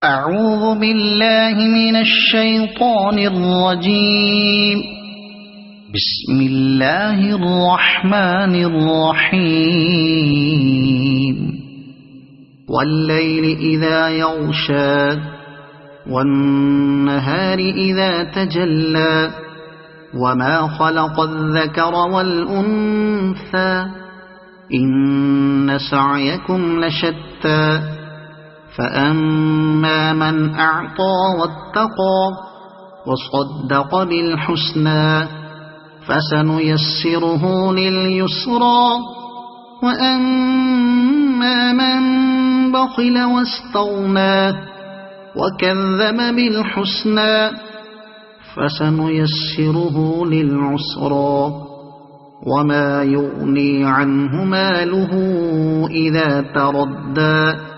أعوذ بالله من الشيطان الرجيم. بسم الله الرحمن الرحيم. والليل إذا يغشى والنهار إذا تجلى وما خلق الذكر والأنثى إن سعيكم لشتى فأما من أعطى واتقى وصدق بالحسنى فسنيسره لليسرى وأما من بخل واستغنى وكذب بالحسنى فسنيسره للعسرى وما يغني عنه ماله إذا تردى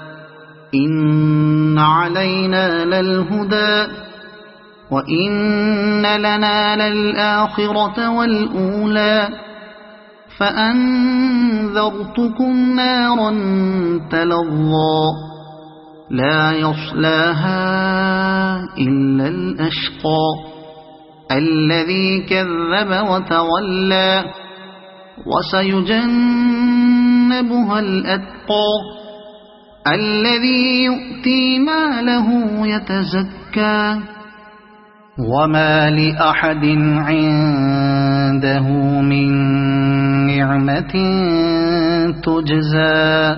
إن علينا للهدى وإن لنا للآخرة والأولى فأنذرتكم نارا تلظى لا يصلاها إلا الأشقى الذي كذب وتولى وسيجنبها الأتقى الذي يؤتي ماله يتزكى وما لأحد عنده من نعمة تجزى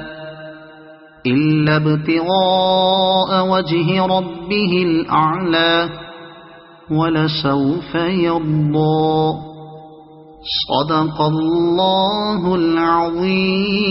إلا ابتغاء وجه ربه الأعلى ولسوف يرضى. صدق الله العظيم.